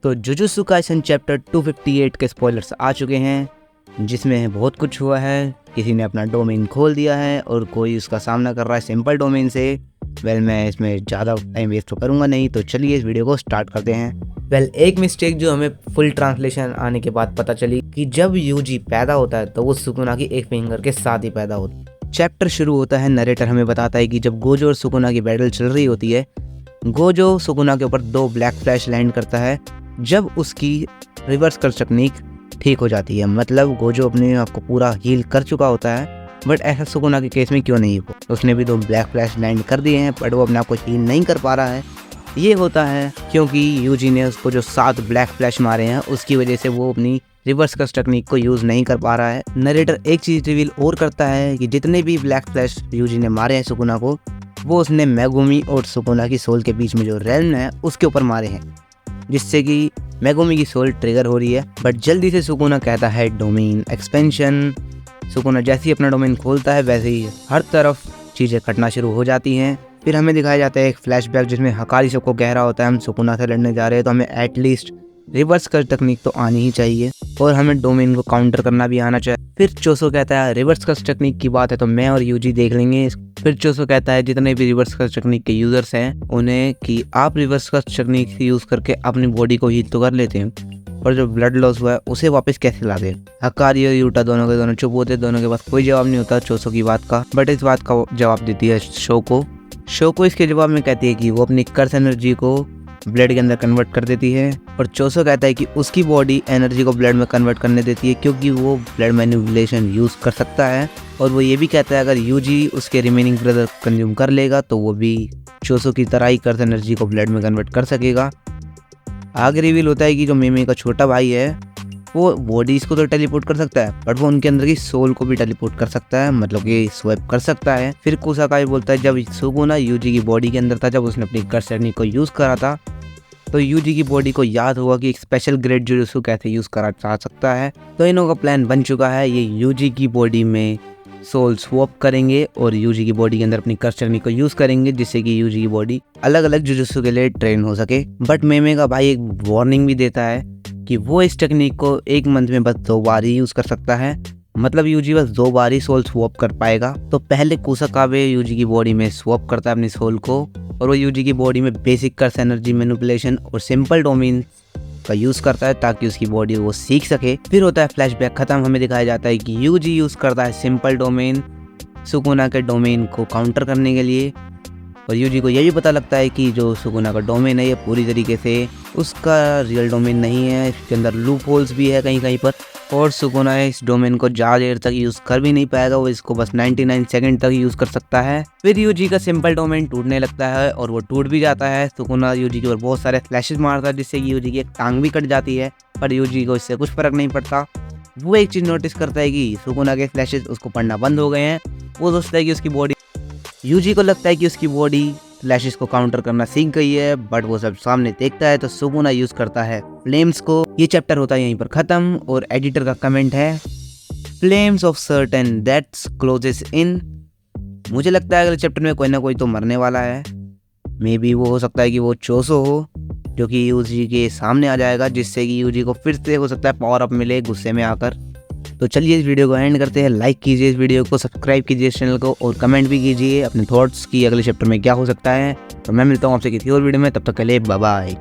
तो jujutsu Kaisen chapter 258 के spoilers आ चुके हैं, जिसमें बहुत कुछ हुआ है। किसी ने अपना डोमेन खोल दिया है और कोई उसका सामना कर रहा है सिंपल डोमेन से। मैं इसमें ज़्यादा टाइम वेस्ट तो करूँगा नहीं, तो चलिए इस वीडियो को स्टार्ट करते हैं। एक मिस्टेक जो हमें फुल ट्रांसलेशन आने के बाद पता चली कि जब यूजी पैदा होता है तो वो सुकुना की एक फिंगर के साथ ही पैदा होता है। चैप्टर शुरू होता है, नरेटर हमें बताता है कि जब गोजो और सुकुना की बैटल चल रही होती है, गोजो सुकुना के ऊपर 2 ब्लैक फ्लैश लैंड करता है। जब उसकी रिवर्स कर टेक्निक ठीक हो जाती है, मतलब गोजो अपने आप को पूरा हील कर चुका होता है, बट ऐसा सुकुना के केस में क्यों नहीं हो। उसने भी 2 ब्लैक फ्लैश लैंड कर दिए हैं, बट वो अपने आप को हील नहीं कर पा रहा है। ये होता है क्योंकि यूजी ने उसको जो 7 ब्लैक फ्लैश मारे हैं, उसकी वजह से वो अपनी रिवर्स कस टेक्निक को यूज़ नहीं कर पा रहा है। नरेटर एक चीज़ रिवील और करता है कि जितने भी ब्लैक फ्लैश यूजी ने मारे हैं सुकुना को, वो उसने मेगुमी और सुकुना की सोल के बीच में जो रेल्म है उसके ऊपर मारे हैं, जिससे कि मेगुमी की सोल ट्रिगर हो रही है। बट जल्दी से सुकुना कहता है डोमेन एक्सपेंशन। सुकुना जैसे ही अपना डोमेन खोलता है वैसे ही हर तरफ चीज़ें कटना शुरू हो जाती हैं। फिर हमें दिखाया जाता है एक फ्लैशबैक जिसमें हकारी सबको कह रहा होता है हम सुकुना से लड़ने जा रहे हैं, तो हमें एटलीस्ट रिवर्स कर टेक्निक तो आनी ही चाहिए और हमें डोमेन को काउंटर करना भी आना चाहिए। फिर चोसो कहता है रिवर्स कस टेक्निक की बात है तो मैं और यूजी देख लेंगे। फिर चोसो कहता है जितने भी रिवर्स कस टेक्निक के यूजर्स हैं उन्हें कि आप रिवर्स कस टेक्निक यूज करके अपनी बॉडी को हील तो कर लेते हैं, और जो ब्लड लॉस हुआ है उसे वापस कैसे ला दें। हकारी और यूटा दोनों के दोनों चुप होते, दोनों के पास कोई जवाब नहीं होता चोसो की बात का। बट इस बात का जवाब देती है शोको इसके जवाब में कहती है कि वो अपनी कर्स एनर्जी को ब्लड के अंदर कन्वर्ट कर देती है, और चोसो कहता है कि उसकी बॉडी एनर्जी को ब्लड में कन्वर्ट करने देती है क्योंकि वो ब्लड मैनिपुलेशन यूज़ कर सकता है। और वो ये भी कहता है अगर यूजी उसके रिमेनिंग ब्रदर कंज्यूम कर लेगा तो वो भी चोसो की तरह ही कर्स एनर्जी को ब्लड में कन्वर्ट कर सकेगा। आगे रिवील होता है कि जो मेमे का छोटा भाई है वो बॉडीज को तो टेलीपोर्ट कर सकता है, बट वो उनके अंदर की सोल को भी टेलीपोर्ट कर सकता है, मतलब कि स्वैप कर सकता है। फिर कुसाकाई बोलता है जब सुकुना यूजी की बॉडी के अंदर था, जब उसने अपनी कर्स टेक्निक को यूज़ करा था, तो यूजी की बॉडी को याद हुआ कि एक स्पेशल ग्रेड जुजुत्सु कैसे यूज़ करा जा सकता है। तो इनों का प्लान बन चुका है, ये यूजी की बॉडी में सोल स्वैप करेंगे और यूजी की बॉडी के अंदर अपनी कर्स टेक्निक को यूज़ करेंगे, जिससे कि यूजी की बॉडी अलग अलग जुजुत्सु के लिए ट्रेन हो सके। बट मेमे का भाई एक वार्निंग भी देता है कि वो इस टेक्निक को 1 मंथ में बस 2 बार ही यूज़ कर सकता है, मतलब यूजी बस 2 बार ही सोल स्वैप कर पाएगा। तो पहले कुसाकाबे यूजी की बॉडी में स्वैप करता है अपनी सोल को, और वो यूजी की बॉडी में बेसिक कर्स एनर्जी मैनिपुलेशन और सिंपल डोमेन का यूज़ करता है ताकि उसकी बॉडी वो सीख सके। फिर होता है फ्लैशबैक खत्म, हमें दिखाया जाता है कि यूजी यूज़ करता है सिंपल डोमेन सुकुना के डोमेन को काउंटर करने के लिए, और यूजी को यह भी पता लगता है कि जो सुकुना का डोमेन है ये पूरी तरीके से उसका रियल डोमेन नहीं है, इसके अंदर लूप होल्स भी है कहीं कहीं पर, और सुकुना इस डोमेन को ज़्यादा देर तक यूज़ कर भी नहीं पाएगा, वो इसको बस 99 सेकंड तक यूज़ कर सकता है। फिर यूजी का सिंपल डोमेन टूटने लगता है और वो टूट भी जाता है। सुकुना यूजी के ऊपर बहुत सारे फ्लैशेस मारता है जिससे यूजी की एक टांग भी कट जाती है, पर यूजी को इससे कुछ फर्क नहीं पड़ता। वो एक चीज़ नोटिस करता है कि सुकुना के फ्लैशेस उसको पड़ना बंद हो गए हैं। वो सोचता है कि उसकी बॉडी, यूजी को लगता है कि उसकी बॉडी फ्लैशेस को काउंटर करना सीख गई है, बट वो सब सामने देखता है तो सुकुना यूज़ करता है फ्लेम्स को। ये चैप्टर होता है यहीं पर ख़त्म, और एडिटर का कमेंट है flames of certain that's closes in. मुझे लगता है अगले चैप्टर में कोई ना कोई तो मरने वाला है। मे बी वो हो सकता है कि वो चोसो हो जो कि यूजी के सामने आ जाएगा, जिससे कि यूजी को फिर से हो सकता है पावर अप मिले गुस्से में आकर। तो चलिए इस वीडियो को एंड करते हैं। लाइक कीजिए इस वीडियो को, सब्सक्राइब कीजिए इस चैनल को, और कमेंट भी कीजिए अपने थॉट्स की अगले चैप्टर में क्या हो सकता है। तो मैं मिलता हूँ आपसे किसी और वीडियो में, तब तक के लिए बाय बाय।